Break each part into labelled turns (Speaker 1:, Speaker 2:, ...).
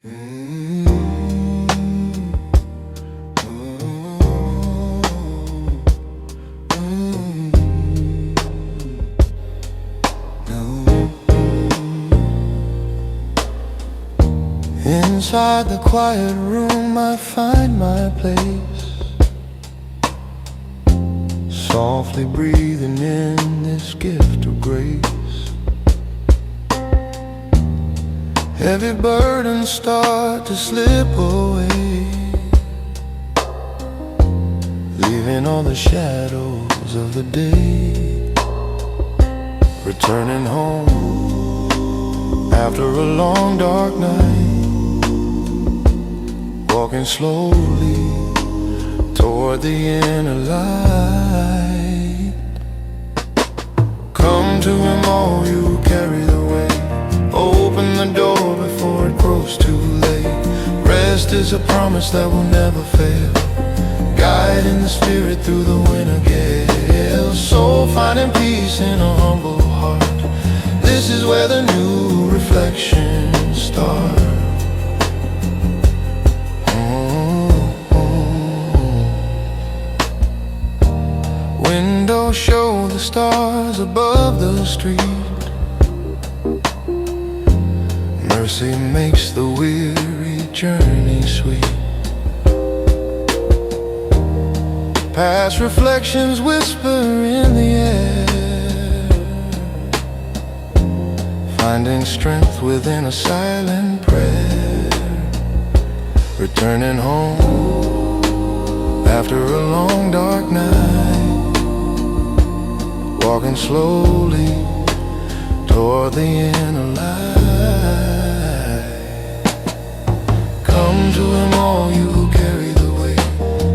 Speaker 1: Inside the quiet room I find my place, softly breathing in this gift of grace. Heavy burdens start to slip away, leaving all the shadows of the day. Returning home after a long dark night, walking slowly toward the inner light. Come to Him, all you carry the weight. Open the door before it grows too late. Rest is a promise that will never fail, guiding the spirit through the winter gale. Soul finding peace in a humble heart. This is where the new reflections start. Windows show the stars above the street. Mercy makes the weary journey sweet. Past reflections whisper in the air, finding strength within a silent prayer. Returning home after a long dark night, walking slowly toward the inner light. Come to Him, all you who carry the weight.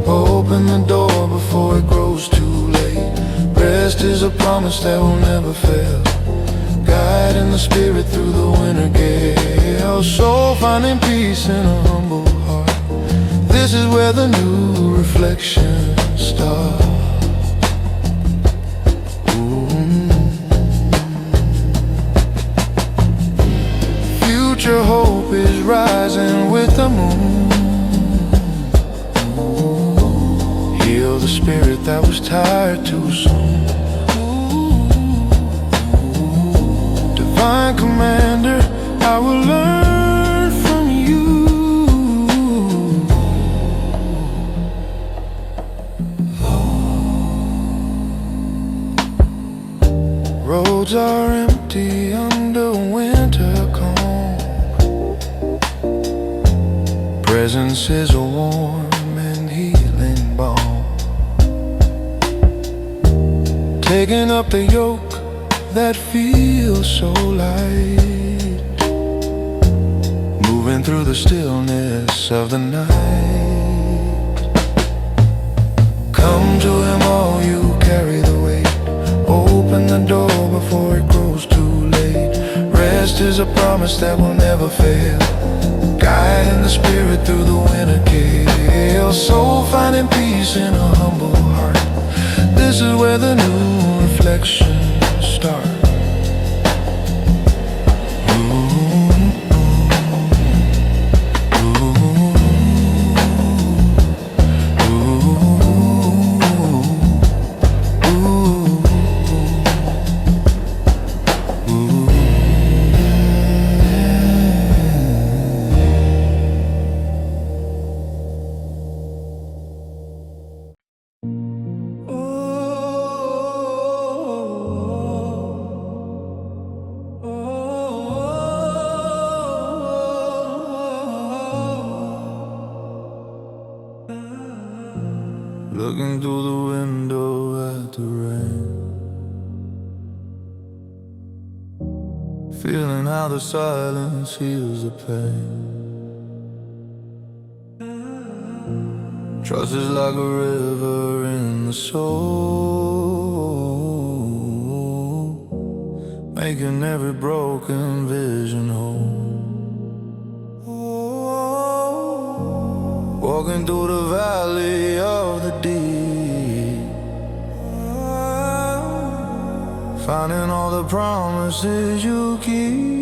Speaker 1: Open the door before it grows too late. Rest is a promise that will never fail, guiding the spirit through the winter gale. Soul finding peace in a humble heart. This is where the new reflections start. Future hope is rising with the moon. Heal the spirit that was tired too soon. Divine Commander, I will learn from you. Roads are empty under winter calm. Presence is a warm and healing balm, taking up the yoke that feels so light, moving through the stillness of the night. Come to Him, all you who carry the weight. Open the door before it grows too late. Rest is a promise that will never fail, guiding the spirit through the winter gale. Soul finding peace in a humble heart. This is where the new reflections start. Looking through the window at the rain, feeling how the silence heals the pain. Trust is like a river in the soul, making every broken vision whole. Walking through the valley of the deep, finding all the promises you keep.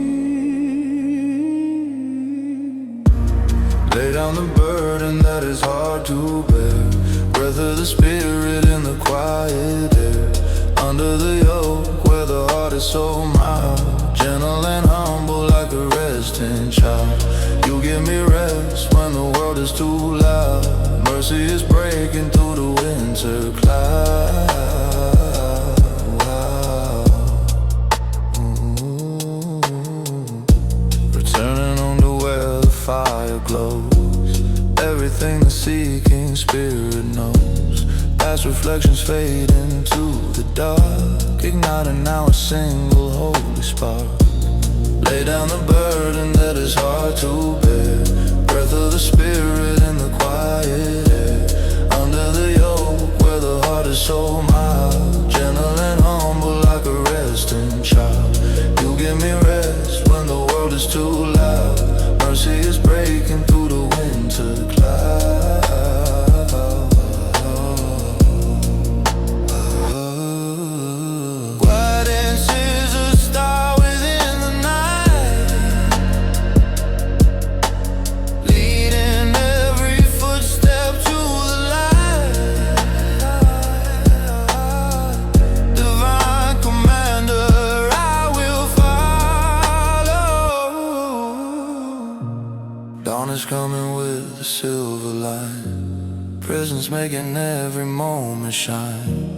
Speaker 1: Lay down the burden that is hard to bear. Breath of the spirit in the quiet air. Under the yoke where the heart is so mild. Gentle and humble like a resting child. You give me rest when the world is too loud. Mercy is breaking through the winter cloud. Returning home to where the fire glows. Everything the seeking spirit knows. Past reflections fade into the dark, igniting now a single holy spark. Lay down the burden that is hard to bear. Breath of the spirit in the quiet air. Under the yoke where the heart is so mild. Gentle and humble like a resting child. You give me rest when the world is too loud. Mercy is breaking through the winter cloud. Guidance is a star within the night, leading every footstep to the light. Divine commander, I will follow. Dawn is coming with a silver line. Presence making every moment shine.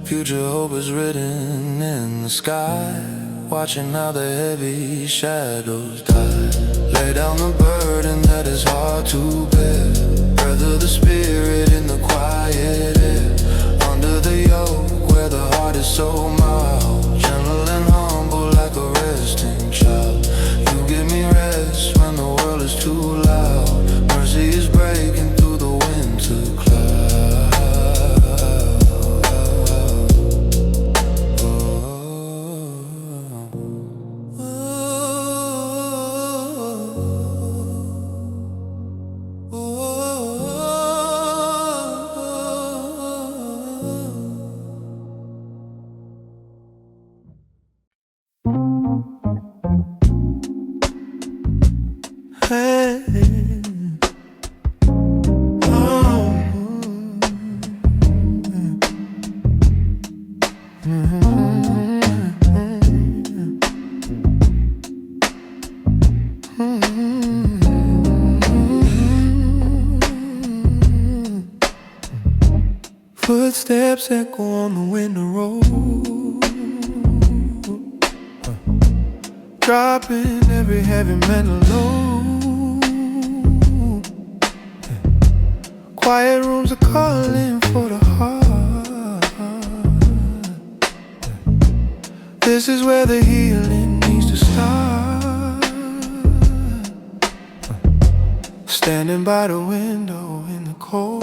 Speaker 1: Future hope is written in the sky. Watching how the heavy shadows die. Lay down the burden that is hard to bear. Breath of the spirit in the quiet air. Under the yoke where the heart is so mild. Gentle and humble like a resting child. You give me rest when the world is too loud. Mercy is breaking through the winter cloud.
Speaker 2: Footsteps echo on the window road, dropping every heavy mental load. Quiet rooms are calling for the heart. This is where the healing needs to start. Standing by the window in the cold.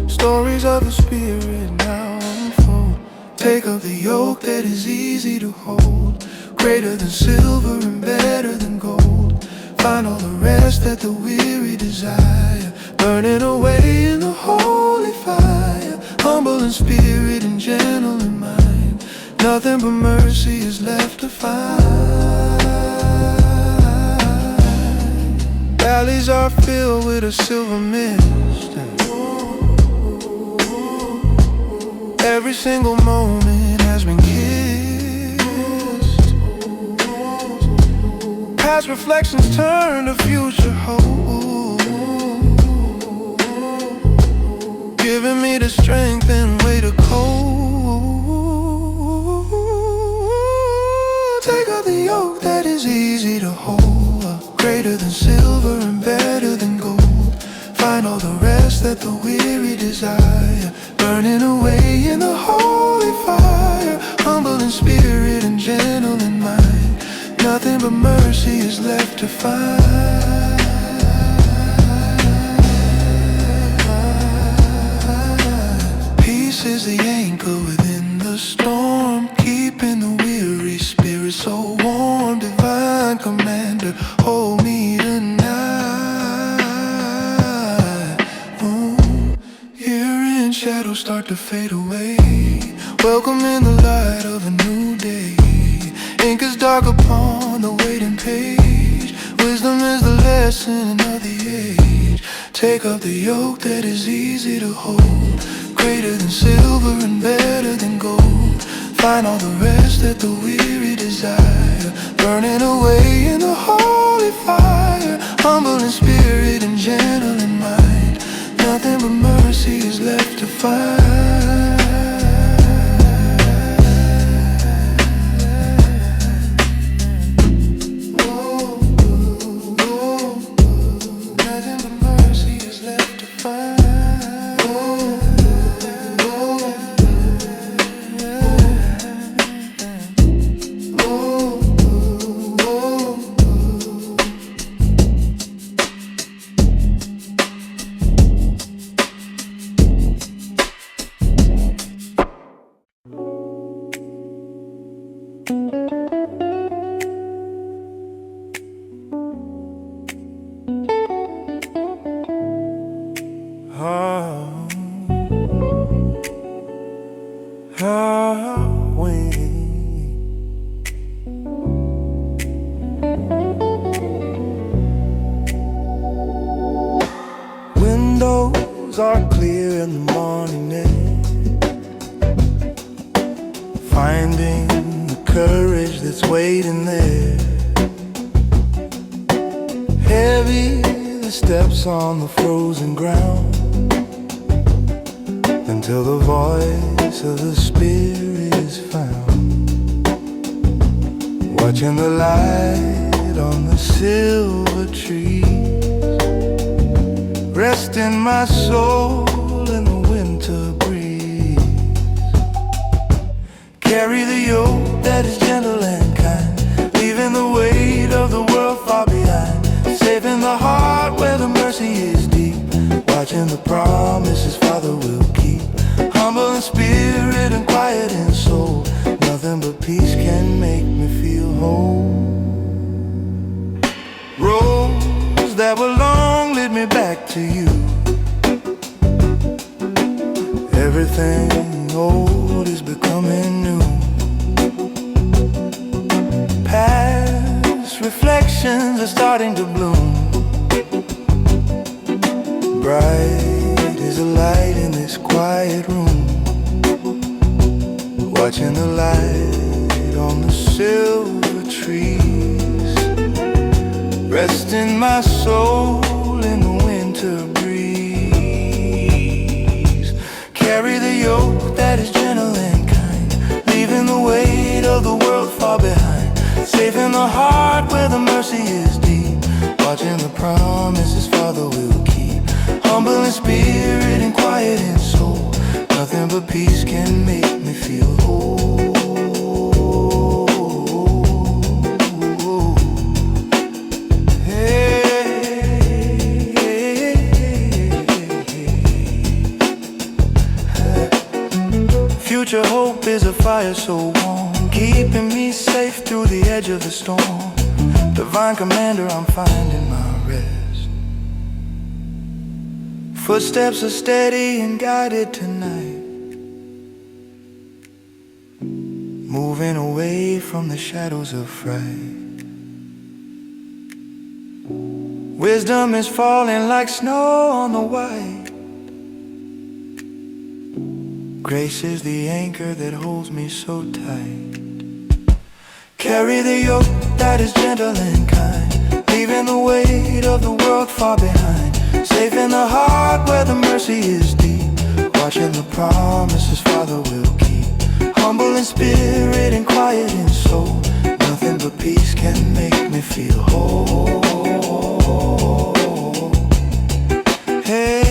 Speaker 2: Stories of the spirit now unfold. Take up the yoke that is easy to hold. Greater than silver and better than gold. Find all the rest that the weary desire. Burning away in the holy fire. Humble in spirit and gentle in mind. Nothing but mercy is left to find. Valleys are filled with a silver mist. Every single moment has been kissed. Past reflections turn to future hope. Giving me the strength and way to cope. Take up the yoke that is easy to hold. Greater than silver and better than gold. Find all the rest that the weary desire. Burning away in the holy fire. Humble in spirit and gentle in mind. Nothing but mercy is left to find. Peace is the anchor within the storm. Keeping the weary spirit so warm. Divine commander, hold me tonight. Shadows start to fade away. Welcome in the light of a new day. Ink is dark upon the waiting page. lesson of the age. Take up the yoke that is easy to hold, greater than silver and better than gold. Find all the rest that the weary desire, burning away in the holy fire. Humble in spirit and gentle in mind, nothing but mercy is left to find.
Speaker 1: Windows are clear in the morning air, finding the courage that's waiting there. Heavy the steps on the frozen ground, until the voice of the Spirit is found. Watching the light on the silver trees, resting my soul in the winter breeze. Carry the yoke that is gentle and kind, leaving the weight of the world far behind. Saving the heart where the mercy is deep, watching the promises Father will keep. Humble in spirit and quiet in soul, nothing but peace can make me feel whole. Roads that were long lead me back to you. Everything old is becoming new. Past reflections are starting to bloom. Bright is a light in this quiet room, watching the light on the silver trees, resting my soul in the winter breeze. Carry the yoke that is gentle and kind, leaving the weight of the world far behind. Saving the heart where the mercy is deep, watching the promises Father will keep. Humble in spirit and quiet in soul, nothing but peace can make me feel whole. Future hope is a fire so warm, keeping me safe through the edge of the storm. Divine commander, I'm finding my rest. Footsteps are steady and guided tonight, moving away from the shadows of fright. Wisdom is falling like snow on the white. Grace is the anchor that holds me so tight. Carry the yoke that is gentle and kind, leaving the weight of the world far behind. Safe in the heart where the mercy is deep, watching the promises Father will keep. Humble in spirit and quiet in soul, nothing but peace can make me feel whole. Hey.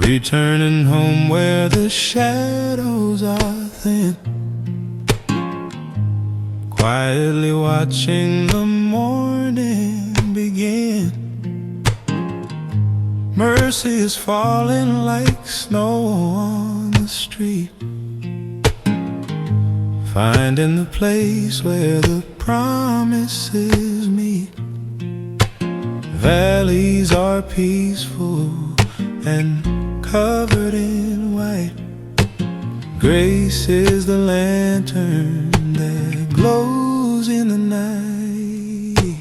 Speaker 2: returning home where the shadows are thin, quietly watching the morning begin. Mercy is falling like snow on the street, finding the place where the promises meet. Valleys are peaceful and covered in white. Grace is the lantern that glows in the night.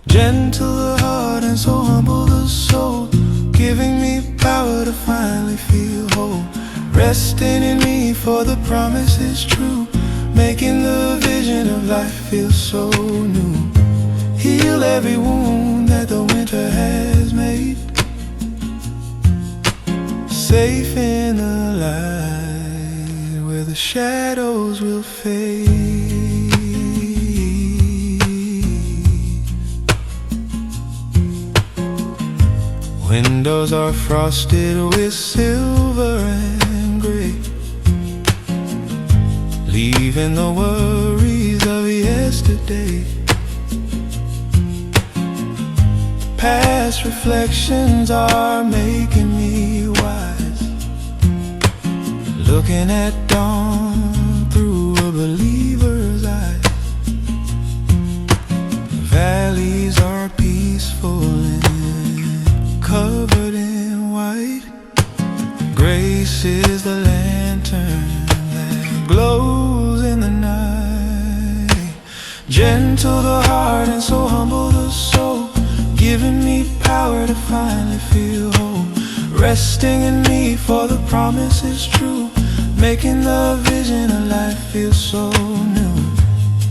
Speaker 2: Gentle the heart and so humble the soul, giving me power to finally feel whole. Resting in me for the promise is true, making the vision of life feel so new. Heal every wound that the winter has made, safe in the light where the shadows will fade. Windows are frosted with silver and gray, leaving the worries of yesterday. Past reflections are making me wise, looking at dawn through a believer's eyes. Valleys are peaceful and covered in white. Grace is the lantern that glows in the night. Gentle the heart and so humble the soul, giving me power to finally feel whole. Resting in me for the promise is true, making the vision of life feel so new.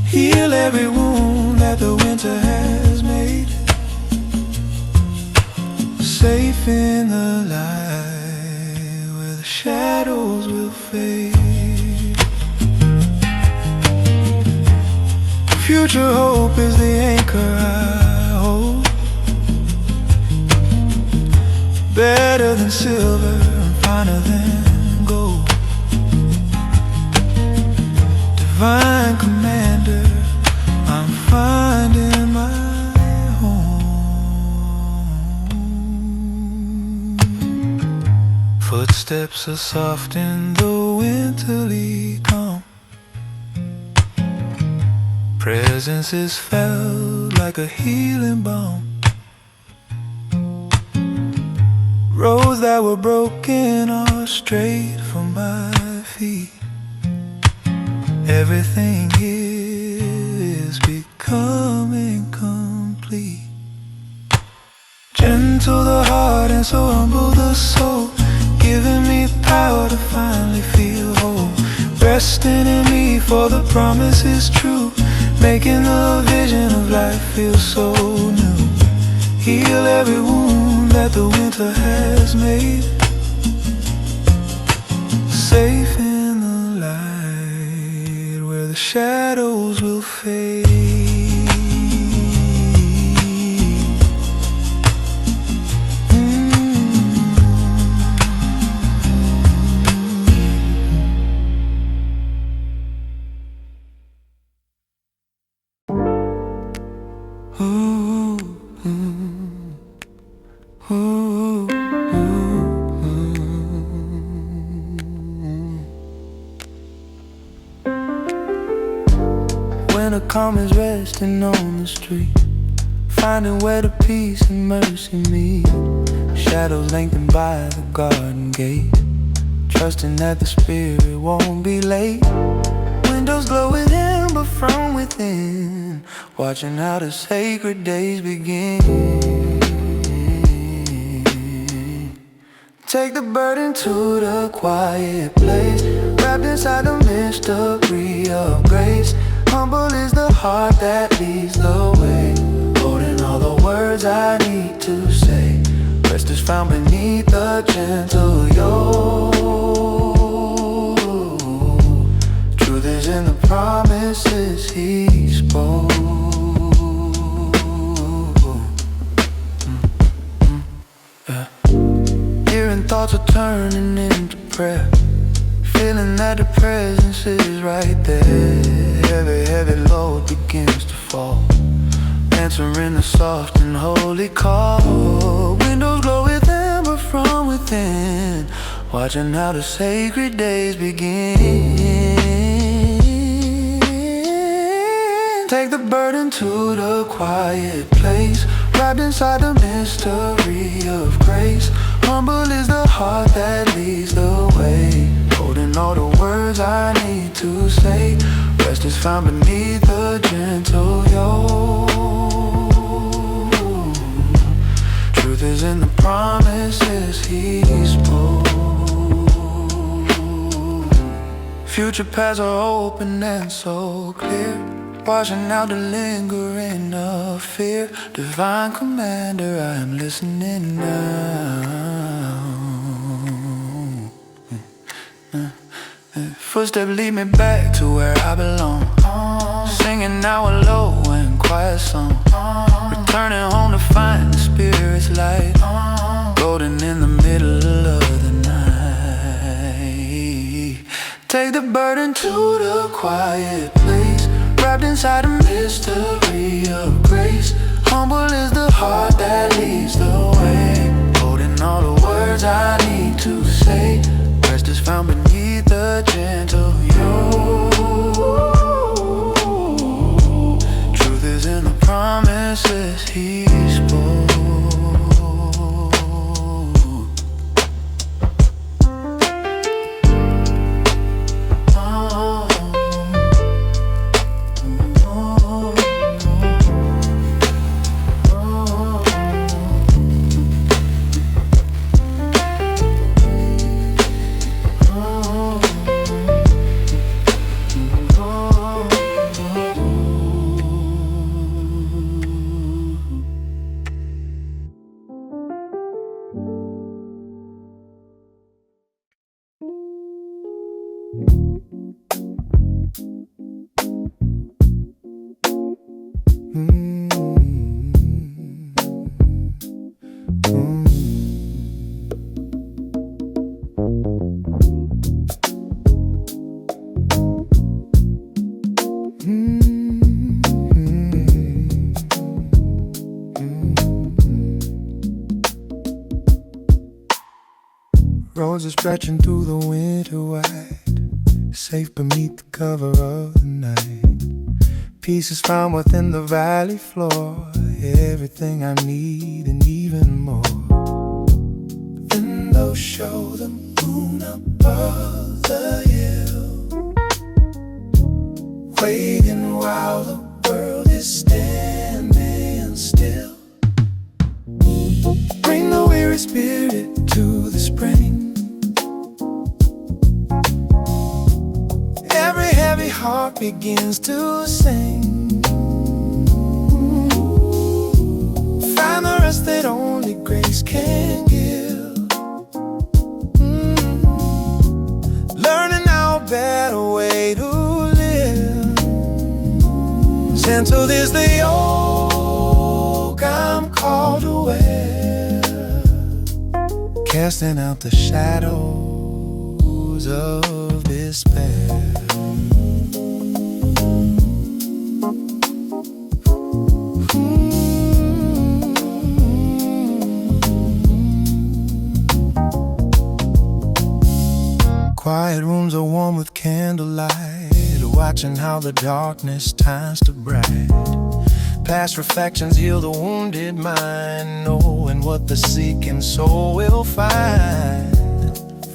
Speaker 2: Heal every wound that the winter has made, safe in the light where the shadows will fade. Future hope is the anchor I hold, better than silver and finer than gold. Divine commander, I'm finding my home. Footsteps are soft in the winterly calm. Presence is felt like a healing balm. Roads that were broken are straight for my feet. Everything here is becoming complete. Gentle the heart and so humble the soul, giving me power to finally feel whole. Resting in me for the promise is true, making the vision of life feel so new. Heal every wound that the winter has made, safe in the light where the shadows will fade. Winter calm is resting on the street, finding where the peace and mercy meet. Shadows lengthened by the garden gate, trusting that the spirit won't be late. Windows glow within, but from within, watching how the sacred days begin. Take the burden to the quiet place, wrapped inside the mystery of grace. Humble is the heart that leads the way, holding all the words I need to say. Rest is found beneath the gentle yoke. Truth is in the promises he spoke. Here Hearing thoughts are turning into prayer, feeling that the presence is right there. Heavy, heavy load begins to fall, answering the soft and holy call. Windows glow with amber from within, watching how the sacred days begin. Take the burden to the quiet place, wrapped inside the mystery of grace. Humble is the heart that leads the way, holding all the words I need to say. Rest is found beneath the gentle yoke. Truth is in the promises He spoke. Future paths are open and so clear, washing out the lingering of fear. Divine Commander, I am listening now. Footsteps lead me back to where I belong, singing now a low and quiet song. Returning home to find the Spirit's light, golden in the middle of the night. Take the burden to the quiet place, wrapped inside a mystery of grace. Humble is the heart that leads the way, holding all the words I need to say. Rest is found beneath the gentle yoke. Truth is in the promises He spoke.
Speaker 1: Roads are stretching through the winter wide, safe beneath the cover of the night. Peace is found within the valley floor, everything I need and even more. Windows show the moon above the hill, waiting while the world is standing still. Bring the weary spirit to the spring, every heavy heart begins to sing. Find the rest that only grace can give. Learning now a better way to live. Gentle is the yoke I'm called to wear, casting out the shadows of despair. Quiet rooms are warm with candlelight, watching how the darkness turns to bright. Past reflections heal the wounded mind, knowing what the seeking soul will find.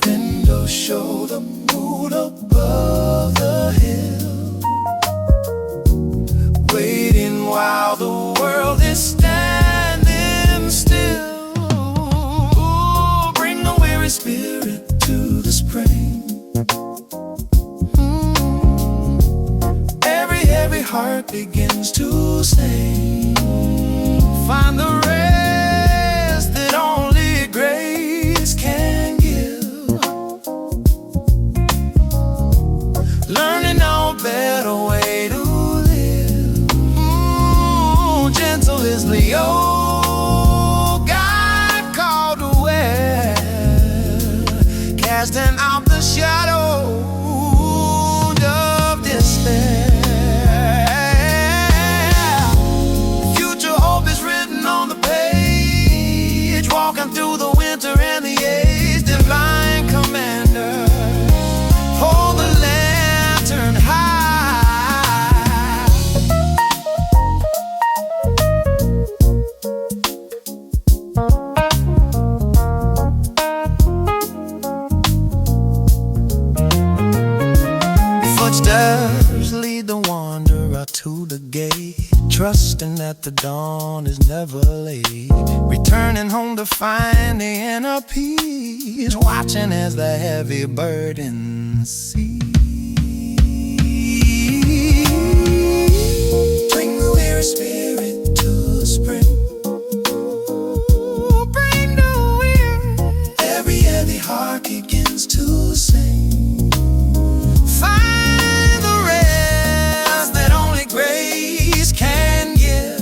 Speaker 1: Windows show the moon above the hill, waiting while the world is standing still. Bring the weary spirit to the spring, every heart begins to sing. Find the rest that only grace can give. Learning now
Speaker 2: walking through the winter and the age. Divine commander, hold the lantern high. Footsteps lead the wanderer to the gate, trusting that the dawn is never late. Returning home to find the inner peace, watching as the heavy burdens cease. Bring the weary spirit to the spring. Bring the weary. Every heavy heart begins to sing. Find the rest that only grace can give.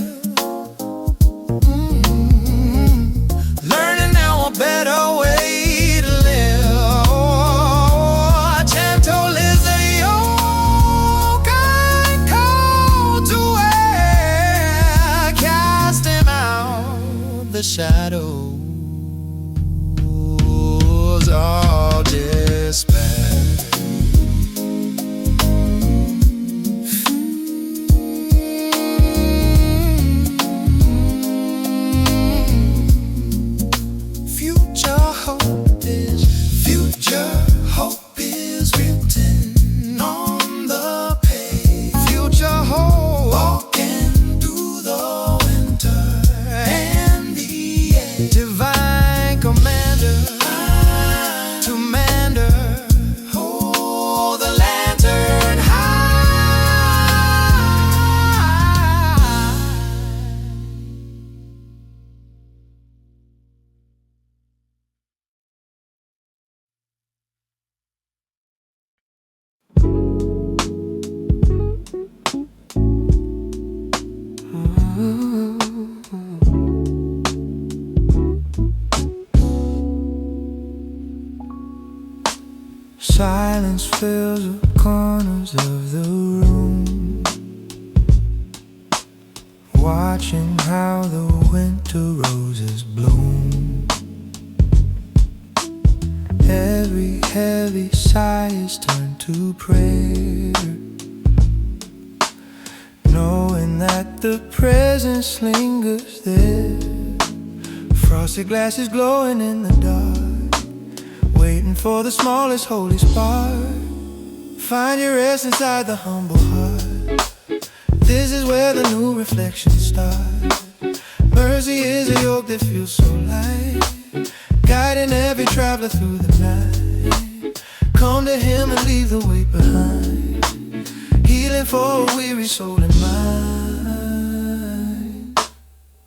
Speaker 2: Learning now a better way to live. Gentle is the yoke I call to wear. Cast him out the shadows of despair. Hope is written on the page. Future hope, walking through the winter and the age. Divine commander, to mander, hold the lantern high. Silence fills the corners of the room, watching how the winter roses bloom. Every heavy sigh is turned to prayer, knowing that the presence lingers there. Frosted glasses glowing in the dark, waiting for the smallest holy spark. Find your rest inside the humble heart. This is where the new reflections start. Mercy is a yoke that feels so light, guiding every traveler through the night. Come to him and leave the weight behind, healing for a weary soul and mind.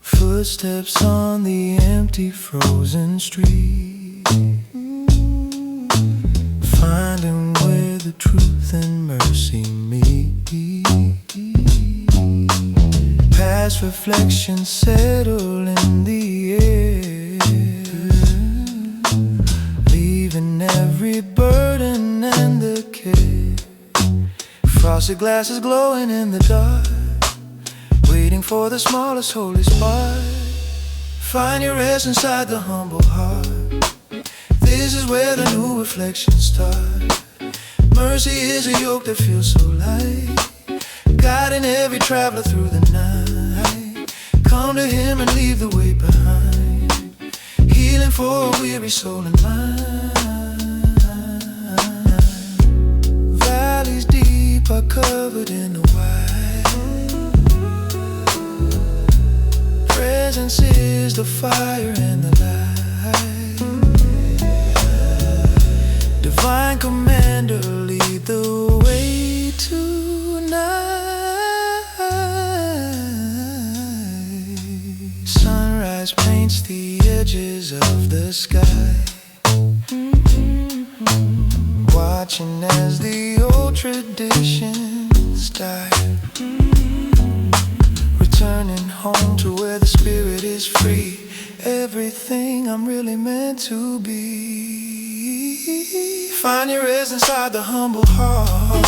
Speaker 2: Footsteps on the empty frozen street, finding where the truth and mercy meet. Past reflections settle in the air, leaving every burden and the care. Frosted glasses glowing in the dark, waiting for the smallest holy spark. Find your rest inside the humble heart. This is where the new reflections start. Mercy is a yoke that feels so light, guiding every traveler through the night. Come to him and leave the weight behind, healing for a weary soul and mind. Valleys deep are covered in the white. Presence is the fire and the light. Divine commander, lead the way tonight. Sunrise paints the edges of the sky, watching as the old traditions die. Returning home to where the spirit is free, everything I'm really meant to be. Find your rest inside the humble heart.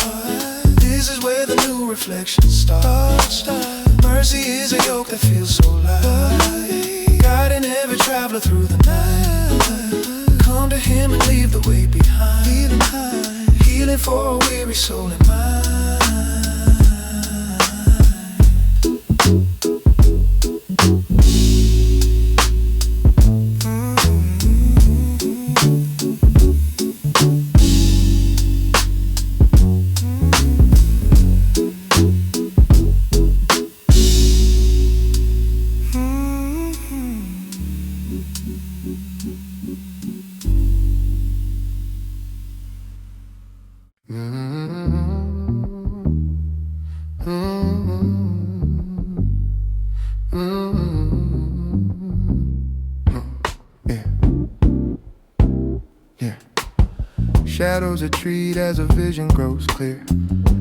Speaker 2: This is where the new reflections start. Mercy is a yoke that feels so light, guiding every traveler traveler through the night. Come to him and leave the weight behind. Healing for a weary soul and mind.
Speaker 1: Shadows retreat as a vision grows clear.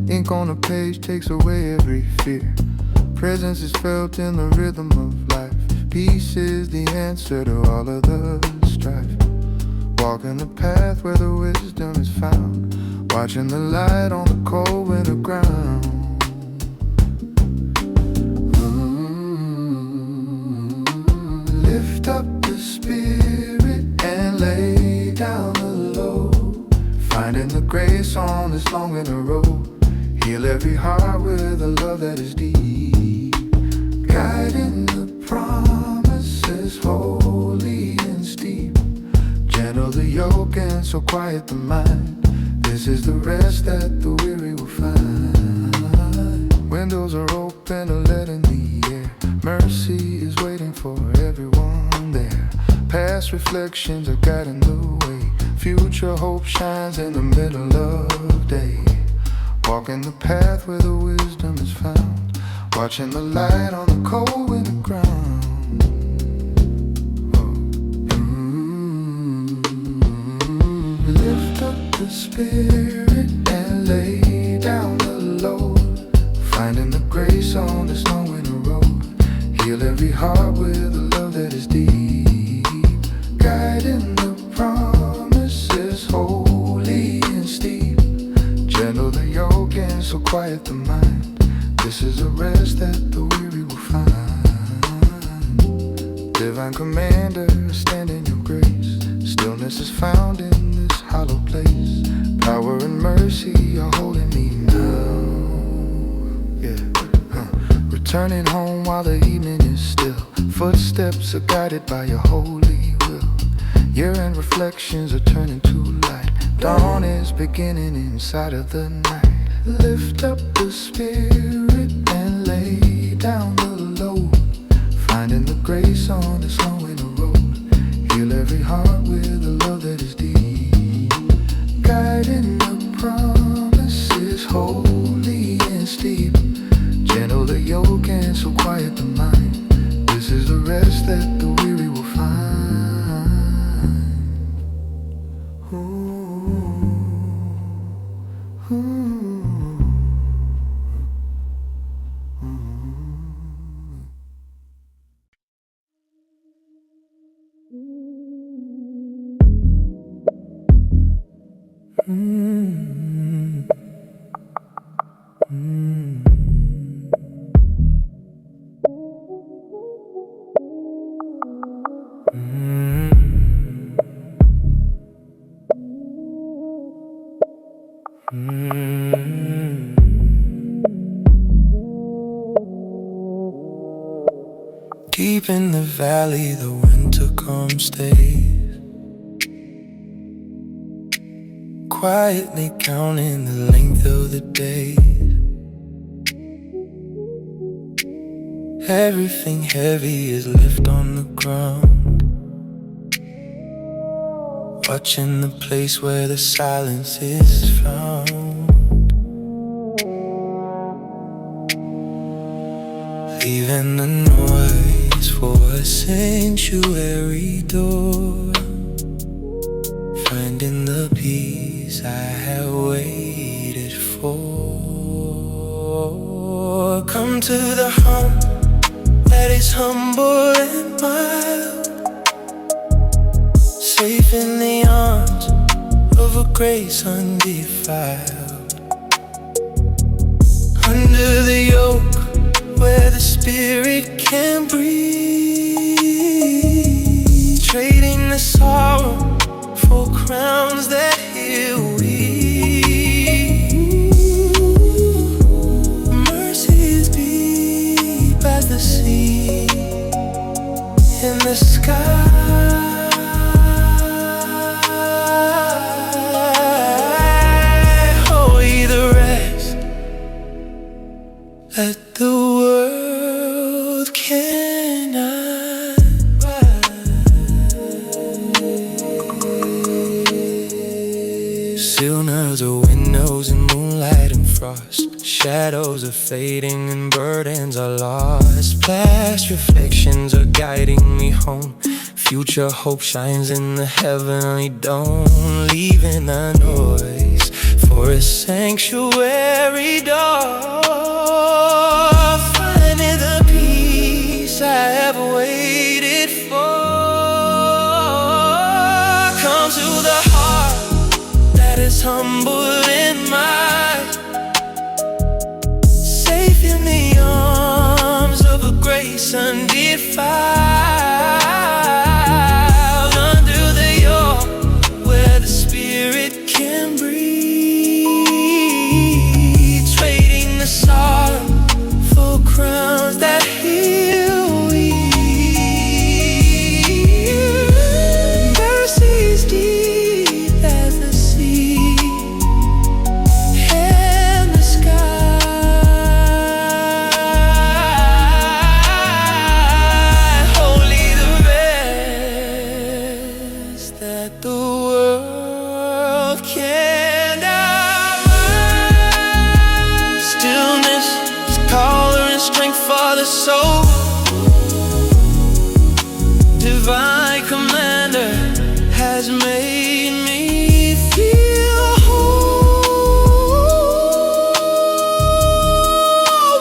Speaker 1: Ink on a page takes away every fear. Presence is felt in the rhythm of life. Peace is the answer to all of the strife. Walking the path where the wisdom is found. Watching the light on the cold winter ground. Lift up the spirit and lay down the load. Finding the grace on this long winter road. Heal every heart with a love that is deep. Guiding the promises holy and steep. Gentle the yoke and so quiet the mind. This is the rest that the weary will find. Windows are open to let in the air. Mercy is waiting for everyone there. Past reflections are guiding the way. Future hope shines in the middle of day. Walking the path where the wisdom is found. Watching the light on the cold winter ground. Lift up the spirit and lay down the load. Finding the grace on this long winter road. Heal every heart with a love that is deep. Guiding the promises holy and steep. Gentle the yoke and so quiet the mind. This is a rest that the weary will find. Divine commander, stand in your grace. Stillness is found in this hollow place. Power and mercy are holding me now. Returning home while the evening is still. Footsteps are guided by your holy will. Year and reflections are turning to light. Dawn is beginning inside of the night. Lift up the spirit and lay down the load. Finding the grace on this long winter road. Heal every heart with a love that is deep. Guiding the promises holy and steep. Gentle the yoke and so quiet the mind. This is the rest that the weary will find. Ooh. Ooh.
Speaker 2: Deep in the valley, the winter calm stays. Quietly counting the length of the days. Everything heavy is left on the ground. Watching the place where the silence is found. Leaving the noise for a sanctuary door. Finding the peace I have waited for. Come to the home that is humble and mild. Safe in the arms of a grace undefiled. Under the yoke where the spirit can breathe.
Speaker 1: shadows are fading and burdens are lost. Past reflections are guiding me home. Future hope shines in the heavenly dome. Leaving the noise for a sanctuary door. Finding the peace I have waited for. Come to the heart that is humble in mind, safe in the arms of a grace undefiled, under the yoke where the spirit can breathe, trading the sorrow for crowns that heal we. Mercy's deep as the sea and the sky. Holy the rest that the world cannot find. Stillness is color and strength for the soul. Divine commander has made me feel whole.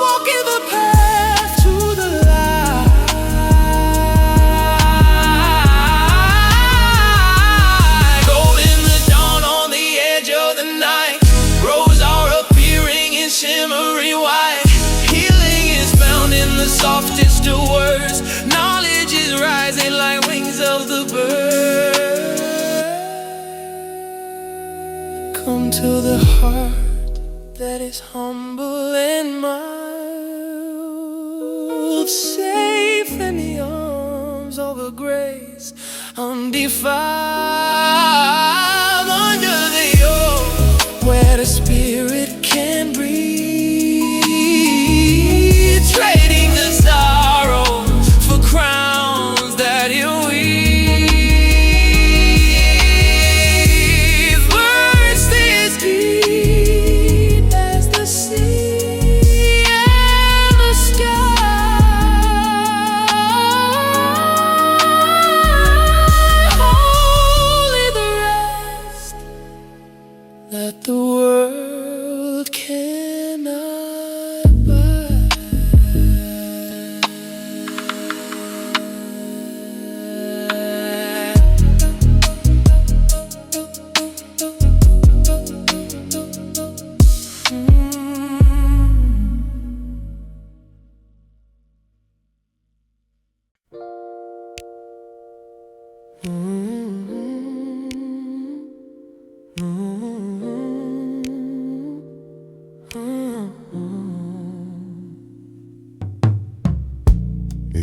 Speaker 1: Walking the path to the light. Golden the dawn on the edge of the night. Roses are appearing in shimmery white. Healing is found in the softest of words. Knowledge is rising like wings of the bird. Come to the heart that is humble and mild, safe in the arms of a grace undefiled, under the yoke where the spirit can breathe, trading the sorrow for crowns that heal we. Mercy is deep as the sea and the sky. Holy the rest that the world cannot buy.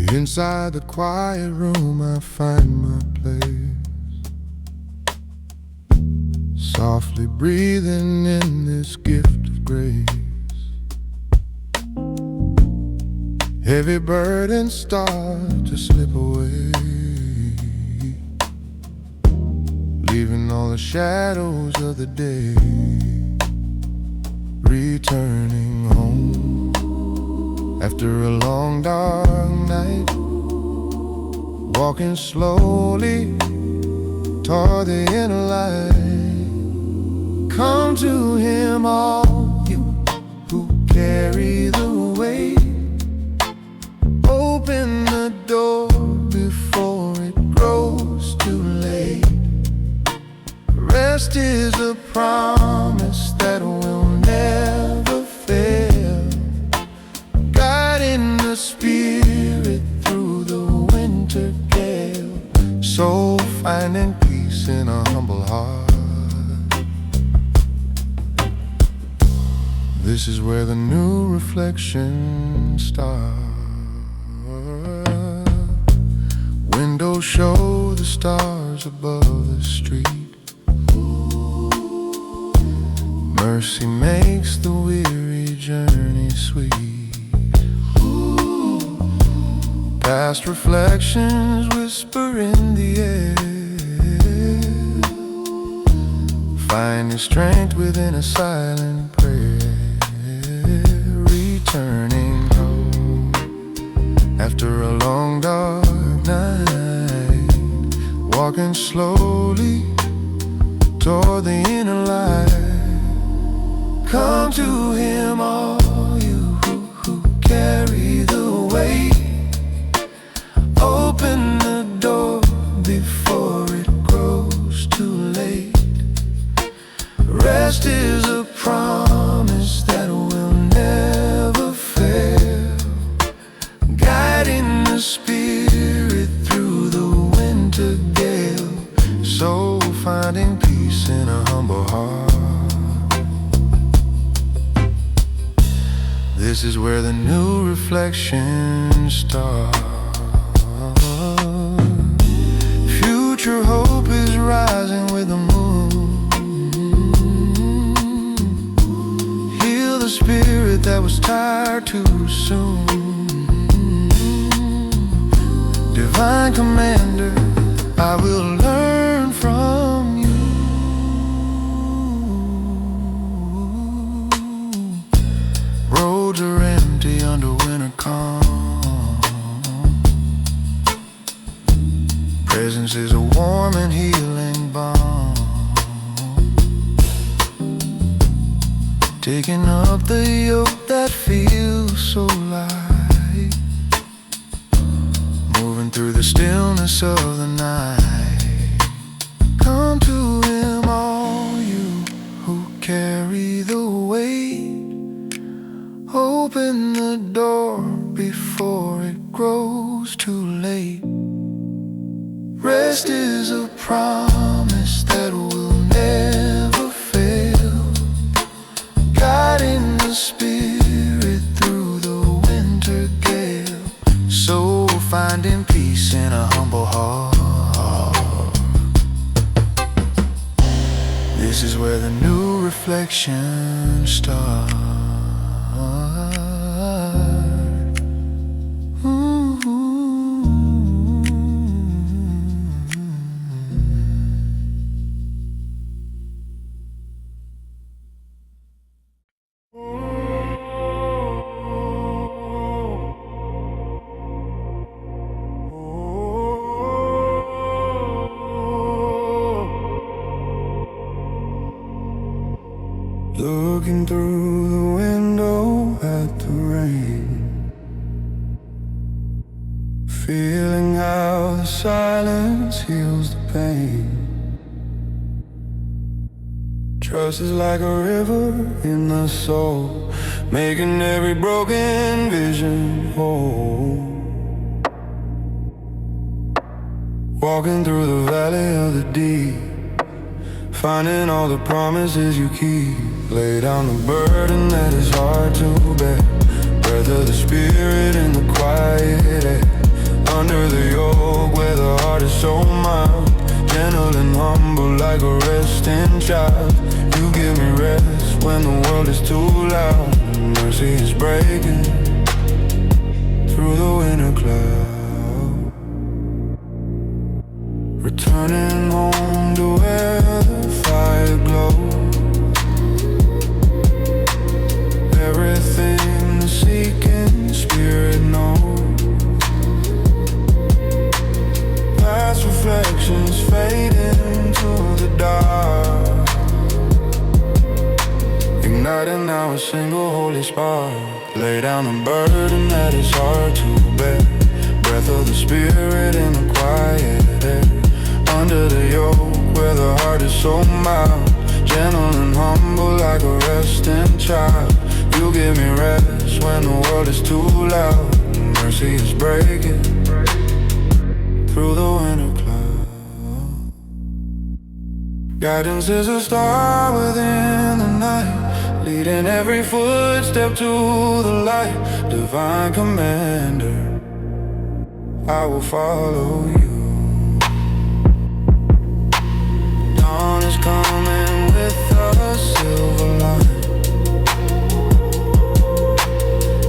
Speaker 2: Inside the quiet room I find my place, softly breathing in this gift of grace. Heavy burdens start to slip away, leaving all the shadows of the day. Returning home after a long dark night, walking slowly toward the inner light. Come to him, all you who carry the weight. Open the door before it grows too late. Rest is a promise that will never fail, guiding the spirit through the winter gale. Soul finding peace in a humble heart. This is where the new reflection starts. Windows show the stars above the street. Mercy makes the weary journey sweet. Past reflections whisper in the air, finding strength within a silent prayer.
Speaker 1: After a long dark night, walking slowly toward the inner light. Come to Him, all you who carry the weight. Open the door before it grows too late. Rest is a promise that will never fail, guiding the spirit through the winter gale. So finding peace in a humble heart. This is where the new reflection starts. Future hope is rising with the moon. Heal the spirit that was tired too soon. Divine Commander, I will learn from you. Roads are empty under winter calm. Presence is a warm and healing balm, taking up the yoke that feels so light, moving through the stillness of the night. Come to Him, all you who carry the weight. Open the door before it grows too late. Rest is a promise that will never fail, guiding the spirit through the winter gale. So finding peace in a humble heart. This is where the new reflection starts. Looking through the window at the rain, feeling how the silence heals the pain. Trust is like a river in the soul, making every broken vision whole. Walking through the valley of the deep, finding all the promises you keep. Lay down the burden that is hard to bear, breath of the spirit in the quiet air. Under the yoke where the heart is so mild, gentle and humble like a resting child. You give me rest when the world is too loud. Mercy is breaking through the winter cloud. Returning home to where the fire glows. Everything the seeking spirit knows. Past reflections fade into the dark, igniting now a single holy spark. Lay down the burden that is hard to bear, breath of the spirit in the quiet air. Under the yoke where the heart is so mild, gentle and humble like a resting child. You give me rest when the world is too loud. Mercy is breaking through the winter cloud. Guidance is a star within the night, leading every footstep to the light. Divine Commander, I will follow you. Dawn is coming with a silver line,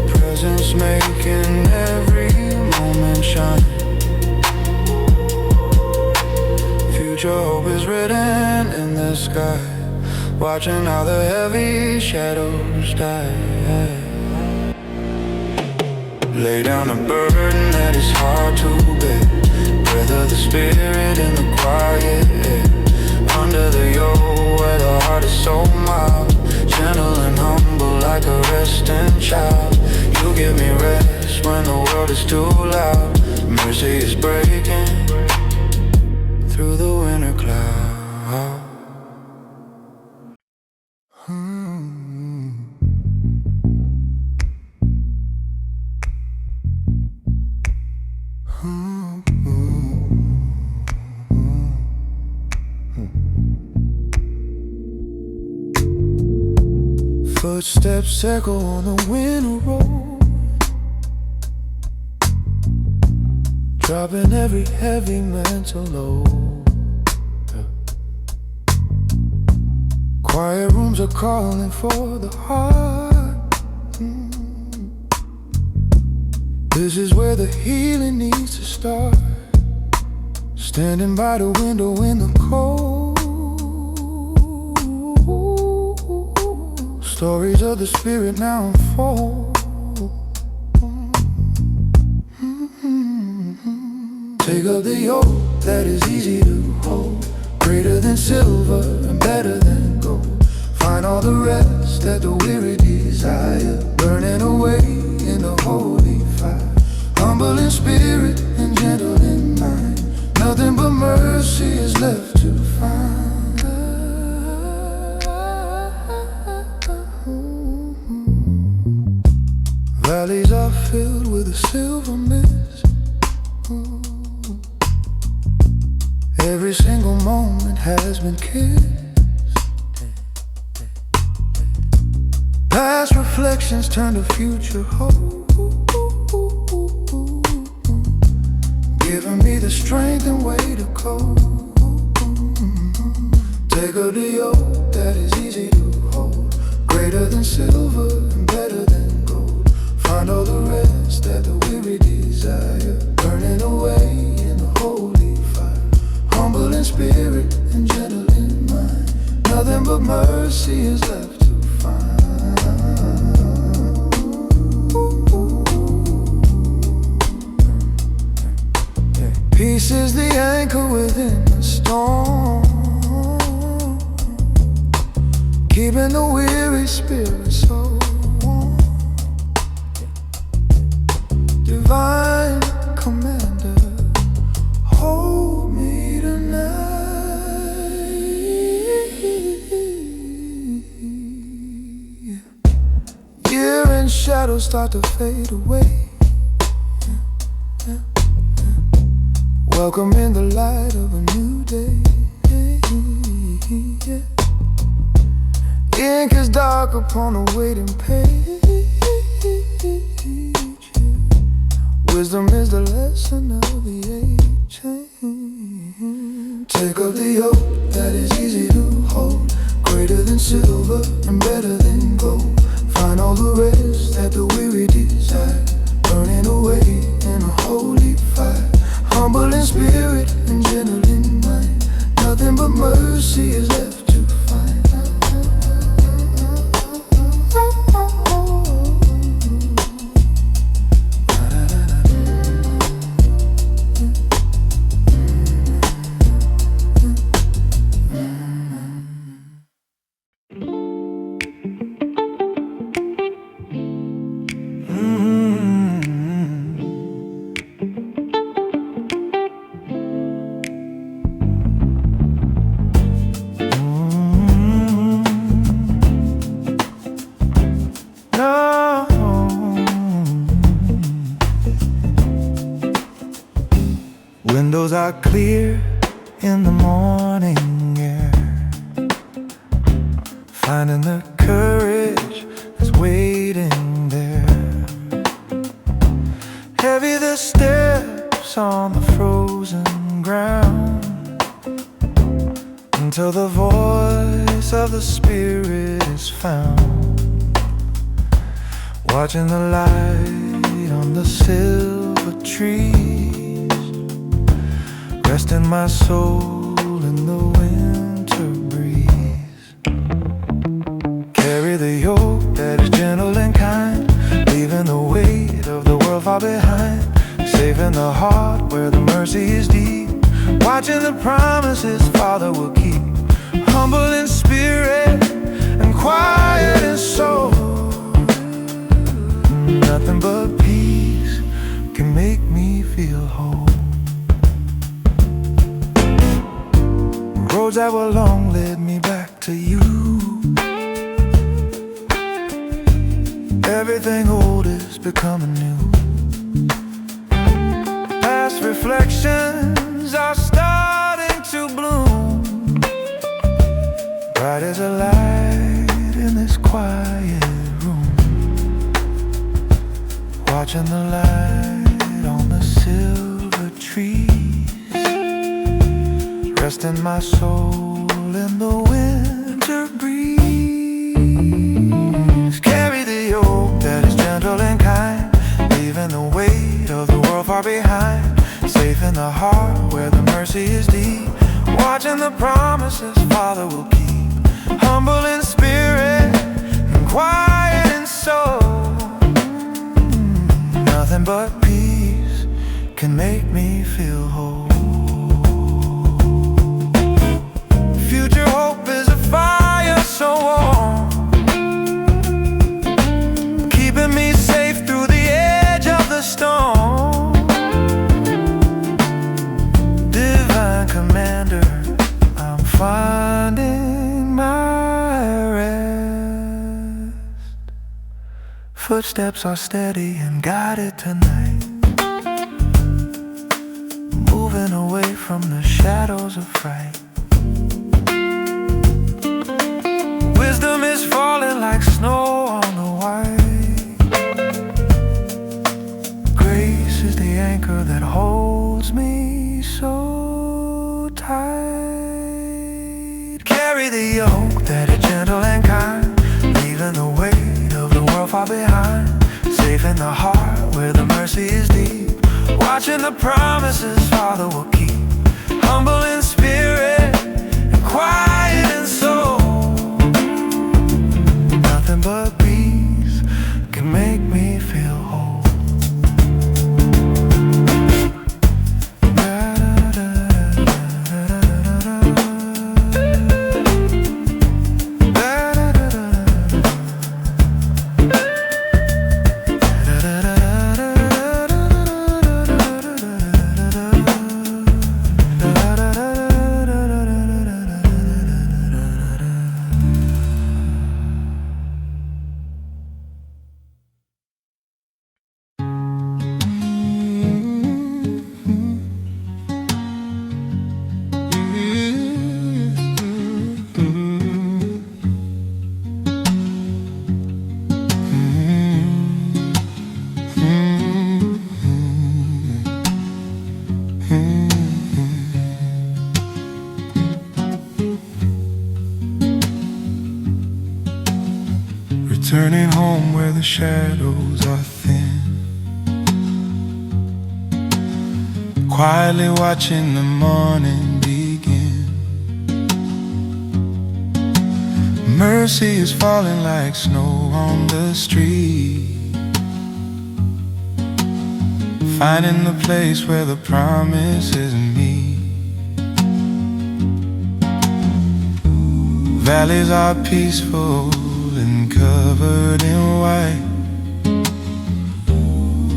Speaker 1: presence making every moment shine. Future hope is written in the sky, watching how the heavy shadows die. Lay down a burden that is hard to bear. Breath of the spirit in the quiet air. Under the yoke where the heart is so mild. Gentle and humble like a resting child. You give me rest when the world is too loud. Mercy is breaking through the winter cloud.
Speaker 2: Footsteps echo on the winter road, dropping every heavy mental load. Quiet rooms are calling for the heart. This is where the healing needs to start. Standing by the window in the cold. Stories of the spirit now unfold. Take up the yoke that is easy to hold. Greater than silver and better than gold. Find all the rest that the weary desire. Burning away in the holy fire. Humble in spirit and gentle in mind. Nothing but mercy is left to find. Valleys are filled with a silver mist. Every single moment has been kissed. Past reflections turn to future hope, giving me the strength and way to cope. Take up the yoke that is easy to hold. Greater than silver and better than gold. Find all the rest that the weary desire. Burning away in the holy fire. Humble in spirit and gentle in mind. Nothing but mercy is left to find. Peace is the anchor within the storm, keeping the weary spirit so warm. Divine commander, hold me tonight. Year and shadows start to fade away. Welcome in the light of a new day. Ink is dark upon a waiting page. Wisdom is the lesson of the age. Take up the yoke that is easy to hold. Greater than silver and better than gold. Find all the rest that the weary desire. Burning away in a holy fire. Humble in spirit and gentle in mind. Nothing but mercy is left to find. Windows are clear in the morning air, finding the courage that's waiting there. Heavy the steps on the frozen ground, until the voice of the spirit is found. Watching the light on the silver trees, resting my soul in the winter breeze. Carry the yoke that is gentle and kind, leaving the weight of the world far in the heart where the mercy is deep, watching the promises Father will keep. Humble in spirit and quiet in soul, nothing but peace can make me feel whole. Roads that were long led me back to you. Everything old is becoming new. Past reflections are starting to bloom, bright as a light in this quiet room, watching the light on the silver trees, resting my soul in the winter breeze. Carry the yoke that is gentle and kind, leaving the weight of the world far behind. Safe in the heart where the mercy is deep, watching the promises Father will keep. Humble in spirit and quiet in soul, nothing but peace can make me feel whole. Future hope is a fire so warm, keeping me safe through the edge of the storm. Divine Commander, I'm finding my rest. Footsteps are steady and guided tonight, moving away from the shadows of fright. Wisdom is falling like snow on the white. Grace is the anchor that holds me so tight. Carry the yoke that is gentle and kind, leaving the weight of the world far behind. Safe in the heart where the mercy is deep, watching the promises Father will keep. Humble in spirit and quiet in soul, nothing but peace can make me feel whole. Returning home where the shadows are thin, quietly watching the morning begin. Mercy is falling like snow on the street, finding the place where the promise is me. Valleys are peaceful and covered in white.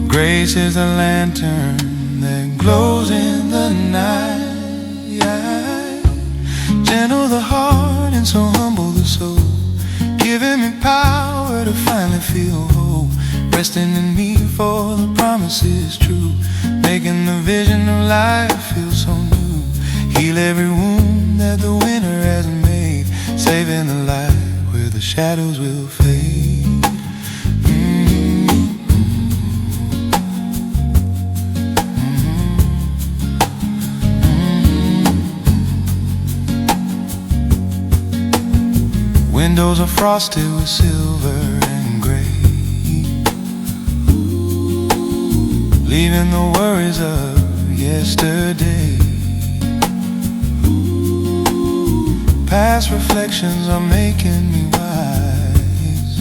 Speaker 2: Grace is a lantern that glows in the night. Gentle the heart and so humble the soul, giving me power to finally feel whole. Resting in me for the promise is true, making the vision of life feel so new. Heal every wound that the winter has made, saving the light where the shadows will fade. Windows are frosted with silver and gray, leaving the worries of yesterday. Past reflections are making me wise,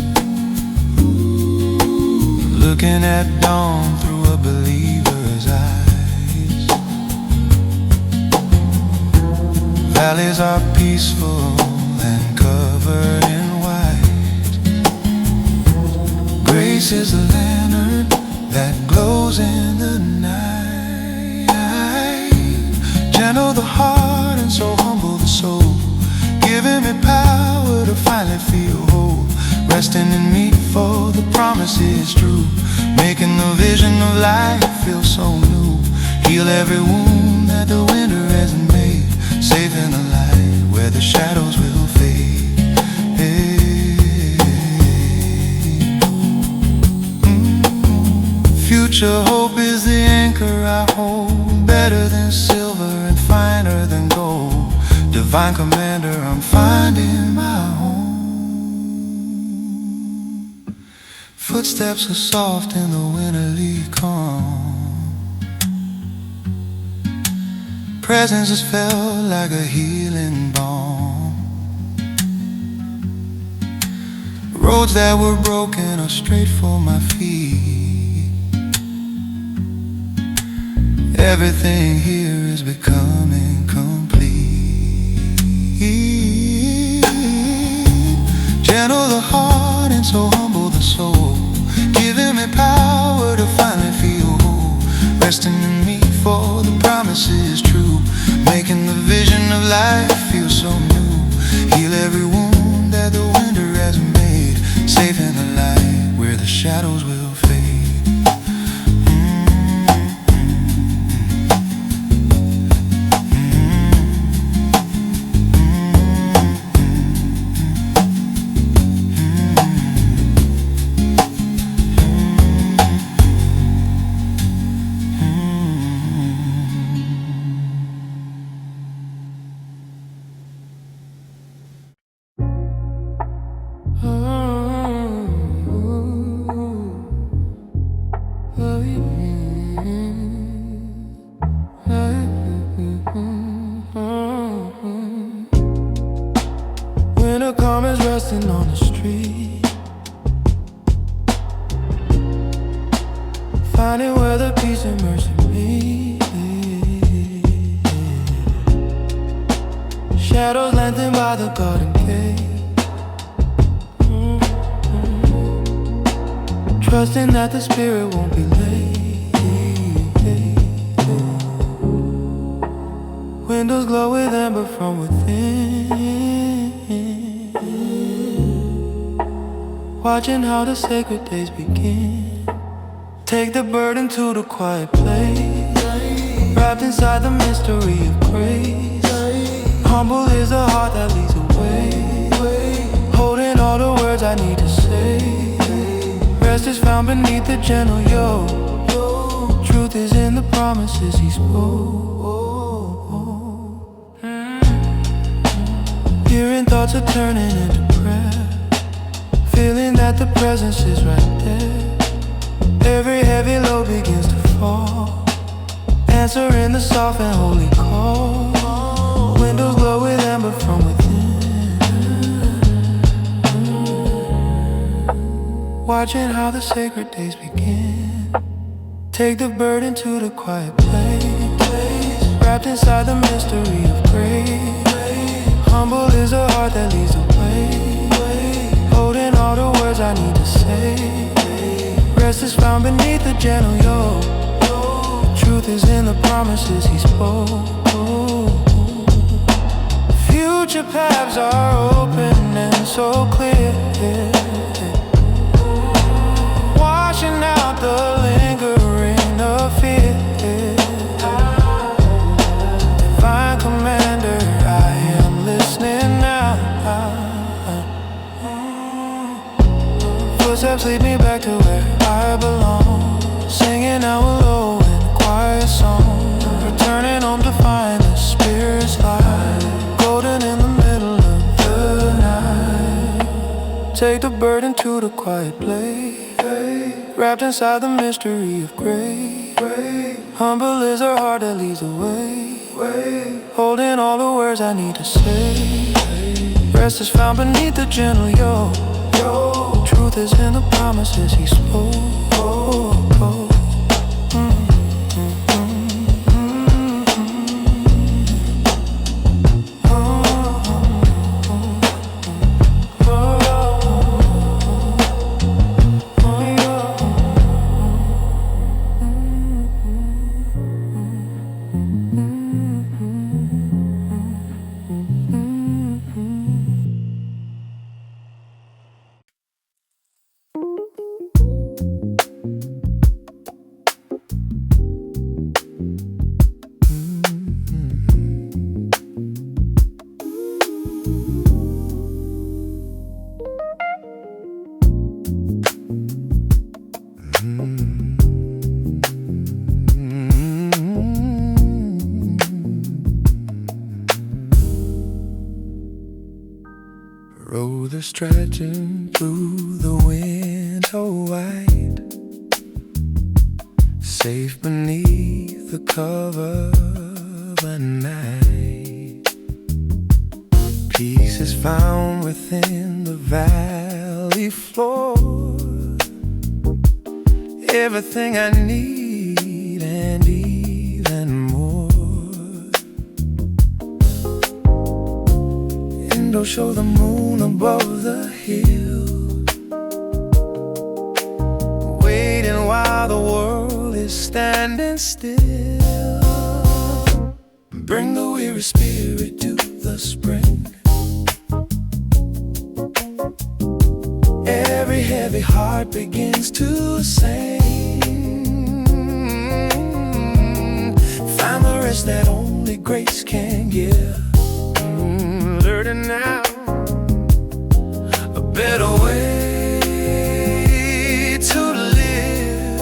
Speaker 2: looking at dawn through
Speaker 1: a believer's eyes. Valleys are peaceful and covered in white. Grace is the lantern that glows in the night. Gentle the heart and so humble the soul, giving me power to finally feel whole. Resting in me, for the promise is true, making the vision of life feel so new. Heal every wound that the winter hasn't made, safe in the light where the shadows will fade. Future hope is the anchor I hold, better than silver and finer than gold. Divine commander, I'm finding my home. Footsteps are soft in the winterly calm. Presence has felt like a healing balm. Roads that were broken are straight for my feet. Everything here is becoming complete. Gentle the heart and so humble the soul, giving me power to finally feel whole. Resting in me, for the promise is true, making the vision of life feel so new. Heal every wound that the winter has made, safe in the light where the shadows will fade. Winter calm is resting on the street, finding where the peace and mercy meet. Shadows lengthened by the garden gate, trusting that the spirit won't be late. Windows glow with amber from within, watching how the sacred days begin. Take the burden to the quiet place, wrapped inside the mystery of grace. Humble is the heart that leads away, holding all the words I need to say. Rest is found beneath the gentle yoke. Truth is in the promises he spoke. Hearing thoughts are turning into prayer, feeling that the presence is right there. Every heavy load begins to fall, answering the soft and holy call. Windows glow with amber from within, watching how the sacred days begin. Take the burden to the quiet place, wrapped inside the mystery of grace. Humble is the heart that leads the way, holding all the words I need to say. Rest is found beneath the gentle yoke. Truth is in the promises he spoke. Future paths are open and so clear, washing out the lingering of fear. Divine commander, I am listening now. Footsteps lead me back to where I belong, singing out low in a quiet song, returning home to find the spirit's light, golden in the middle of the night. Take the burden to the quiet place, wrapped inside the mystery of grace. Humble is her heart that leads the way, holding all the words I need to say. Rest is found beneath the gentle yoke. Truth is in the promises he spoke. road that's stretching through the winter white, safe beneath the cover of a night. Peace is found within the valley floor, everything I need and even more. And I'll show the moon above the hill, waiting while the world is standing still. Bring the weary spirit to the spring, every heavy heart begins to sing. Find the rest that only grace can give. Learning now a better way to live.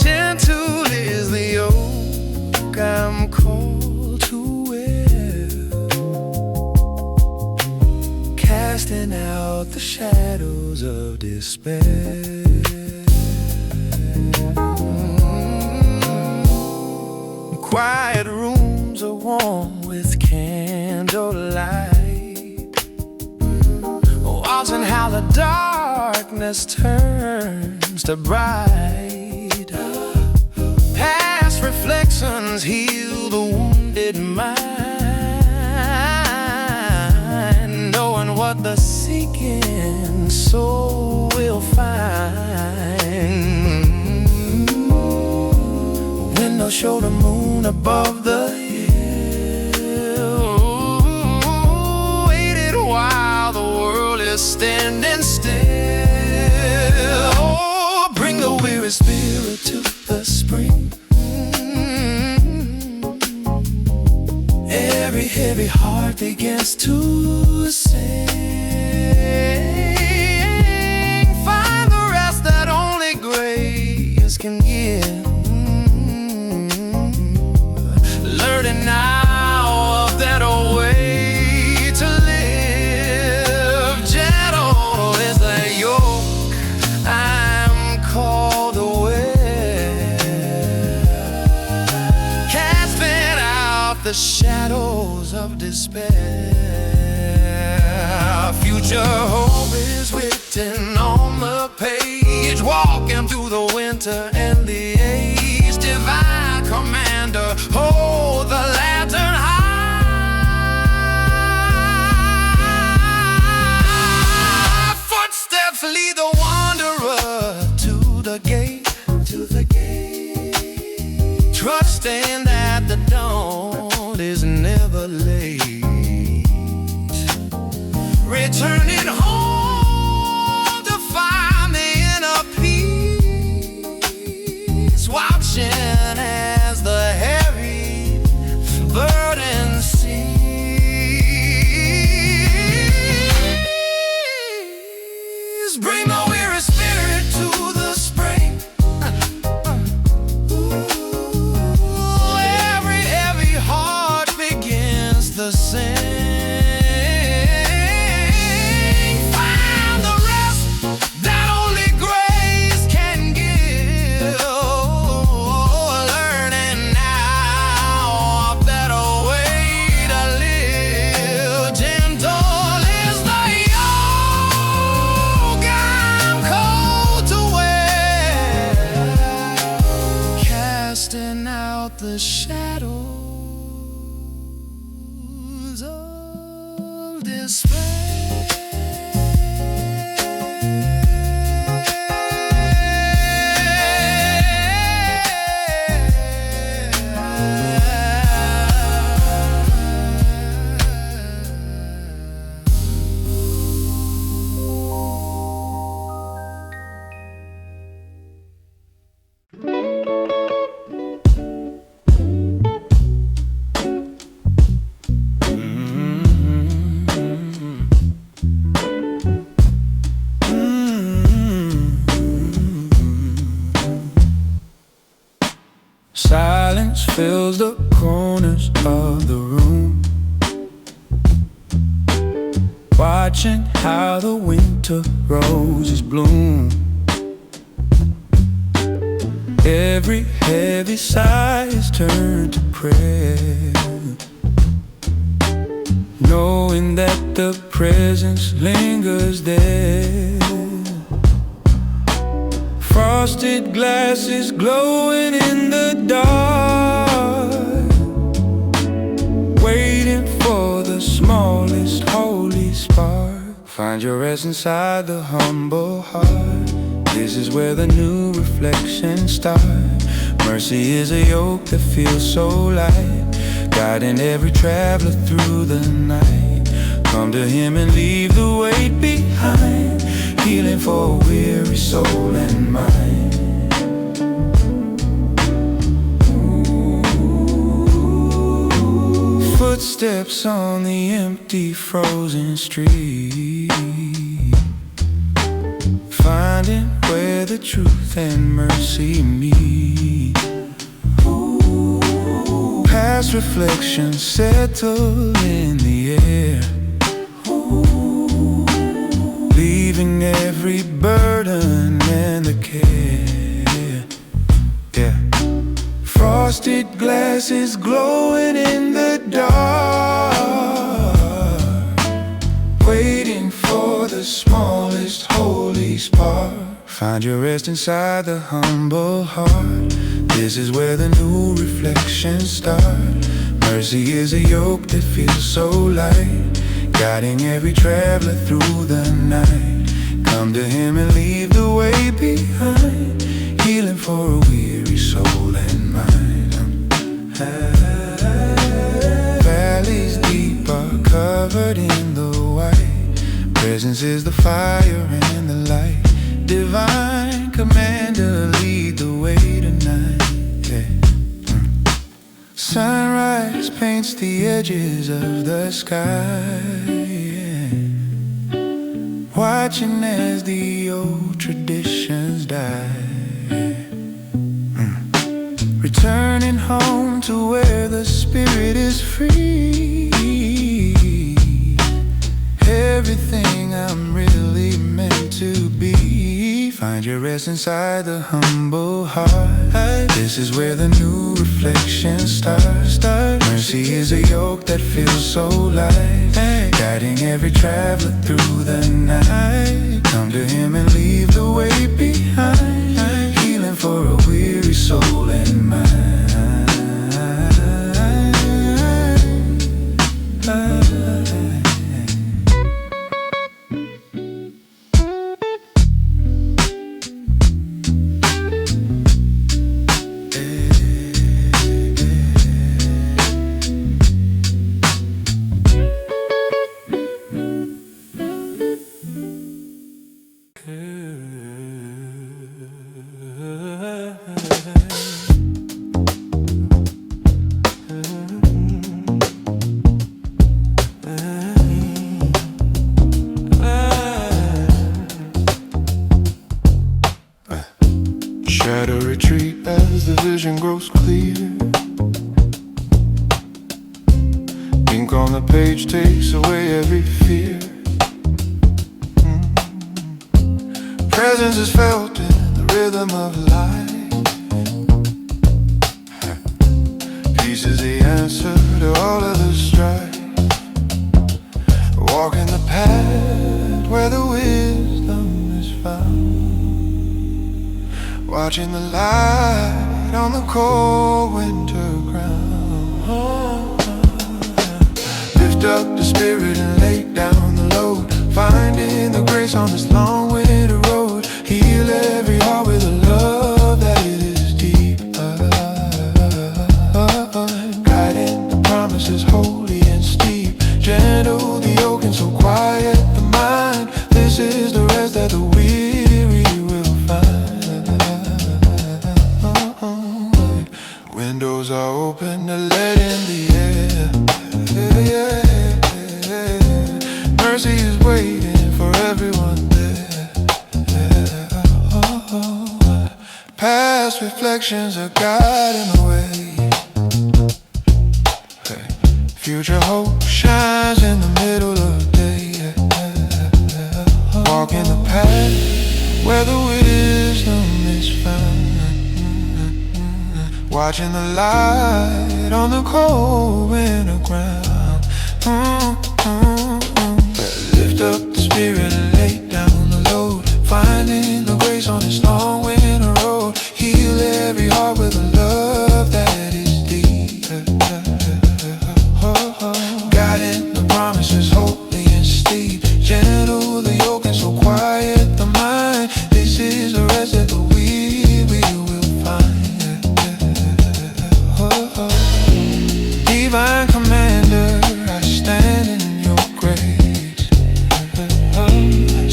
Speaker 1: Gentle is the yoke I'm called to wear, casting out the shadows of despair. Quiet rooms are warm with candlelight, watching how the darkness turns to bright. Past reflections heal the wounded mind, knowing what the seeking soul will find. When they'll show the moon above the hill, waited while the world is standing still. Oh, bring the weary spirit to the spring, every heavy heart begins to sing. Find the rest that only grace can give. Learning now a better way to live. Gentle is the yoke I'm called to wear, casting out the shadows of despair. Future hope is written on the page, walking through the winter and the age. Divine commander, hold the lantern high. Footsteps lead the wanderer to the gate, trusting that the dawn is never late. Returning home to find the inner peace, watching as the heavy burden cease. Bring the weary spirit to the spring, every heavy heart begins to sing. The shadows of despair. Silence fills the corners of the room. Why
Speaker 2: watching how the winter roses bloom. Every heavy sigh is turned to prayer, knowing that the presence lingers there. Frosted glasses glowing in the dark, waiting for the smallest holy spark. Find your rest inside the humble heart. This is where the new reflections start. Mercy is a yoke that feels so light, guiding every traveler through the night. Come to Him and leave the weight behind, healing for a weary soul and mind. Footsteps on the empty, frozen street, finding where the truth and mercy meet. Past reflections settle in the air, leaving every burden and the care. Yeah. Frosted glasses glowing in the dark, waiting for the smallest holy spark. Find your rest inside the humble heart. This is where the new reflections start. Mercy is a yoke that feels so light, guiding every traveler through the night. Come to Him and leave the way behind, healing for a weary soul and mind. Valleys deep are covered in the white. Presence is the fire and the light. Divine commander, lead the way tonight. Yeah. Sunrise paints the edges of the sky, yeah. Watching as the old traditions die, returning home to where the spirit is free. Everything I'm really meant to be. Find your rest inside the humble heart. This is where the new reflections start. Mercy is a yoke that feels so light, guiding every traveler through the night. Come to Him and leave the weight behind, healing for a weary soul and mind. Shadow retreat as the vision grows clear. Ink on the page takes away every fear. Presence is felt in the rhythm of life. Peace is the answer to all of the strife. Walking the path where the wisdom is found, watching the light on the cold winter ground. Lift up the spirit and lay down the load, finding the grace on this long winter road. Heal every heart with a love that is deep, guiding the promises holy and steep. Gentle the yoke and so quiet the mind. This is the rest that the weary will find. Windows are open to let in the air. Mercy is waiting for everyone there. Past reflections are guiding the way. Future hope shines in the middle of the day. walk in the path where the wisdom is found. Watching the light on the cold winter ground. Lift up the spirit and lay down the load. Finding the grace on this long winter road. Heal every heart with a love that is deep. Guiding the promises holy and steep. Gentle the yoke and so quiet the mind. This is the rest that the weary will find. Divine commander, I stand in your grace.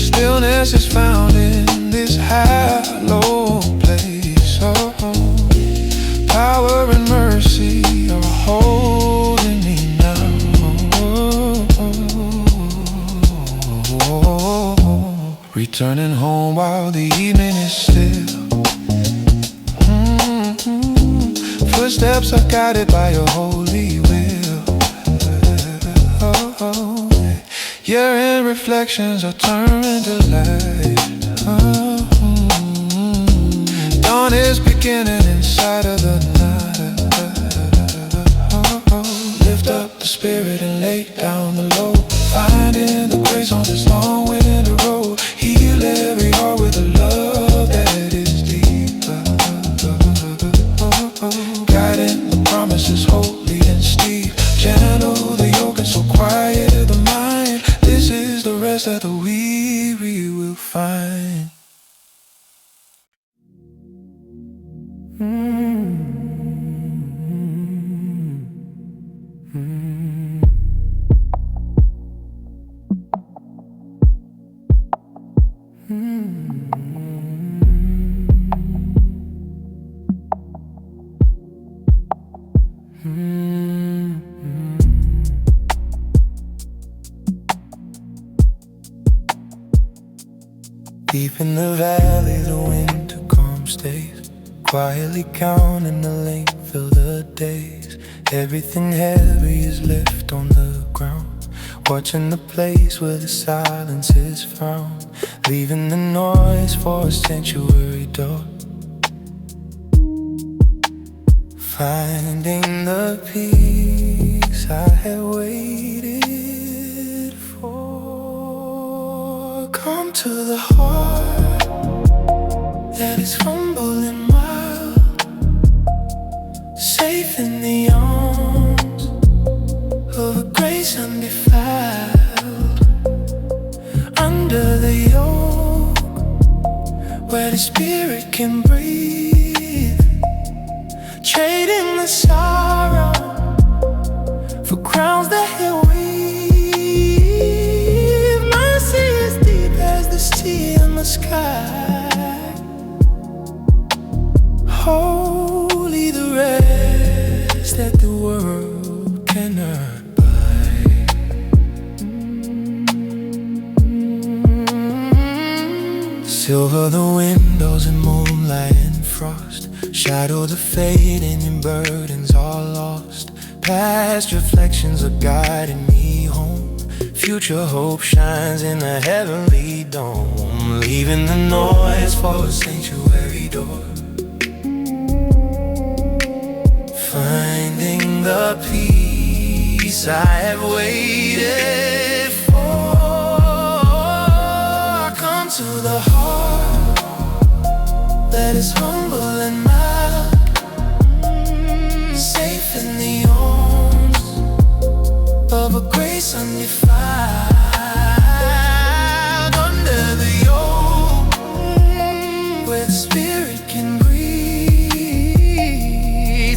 Speaker 2: Stillness is found in this hallowed place. Power and mercy are holding me now. Returning home while the evening is still. Footsteps are guided by your holy will. Your reflections are turned to light. Dawn is beginning inside of the night. Lift up the spirit and lay down the load. Finding the grace on this long winter road. Heal every heart with a love that is deep. Guiding the promises holy and steep. Gentle the yoke and so quiet the mind. This is the rest that the weary will find. Deep in the valley, the winter calm stays. Quietly counting the length of the days. Everything heavy is left on the ground. Watching the place where the silence is found. Leaving the noise for a sanctuary door. Finding the peace I had waited for. Come to the heart that is humble and mild, safe in the arms of a grace undefiled. Under the yoke where the spirit can breathe. Trading the sorrow for crowns that he'll weave. Mercy is deep as the sea in the sky. Holy the rest that the world cannot buy. Silver the windows in moonlight and frost. Shadows are fading and burdens are lost. Past reflections are guiding me home. Future hope shines in the heavenly dome. Leaving the noise for a sanctuary door. Finding the peace I have waited for. Come to the heart that is humble and mild, safe in the arms of a grace undefiled. Under the yoke where the spirit can breathe.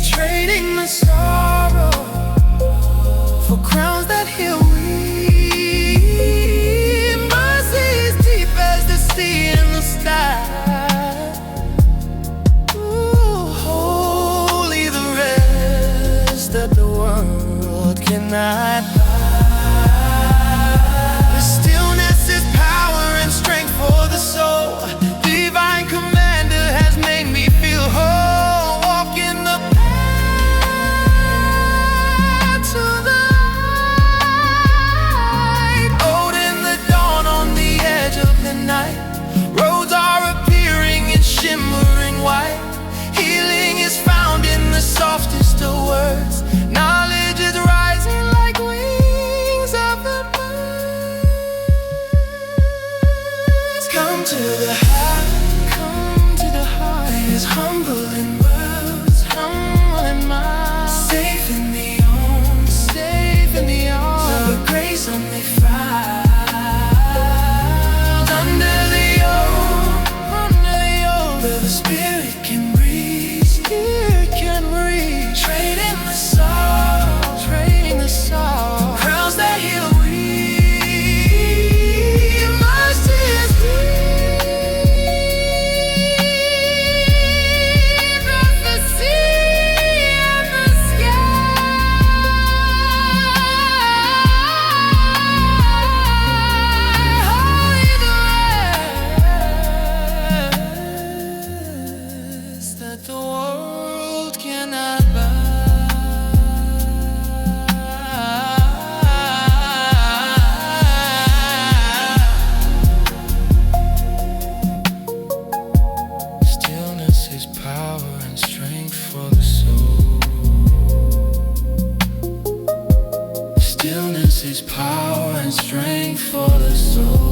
Speaker 2: Trading the sorrow for crowns that he'll weave. Mercy is deep as the sea in the sky. That the world cannot buy. The stillness is power and strength for come to the heart. He is humble in words, humble in mind, safe in the arms of grace only found. Under the yoke, where the Spirit can breathe, trading the sorrow, crowns that heal we. Mercy is deep as the sea and the sky. Holy rest that the world cannot buy. Stillness is power and strength for the soul. Stillness is power and strength for the soul.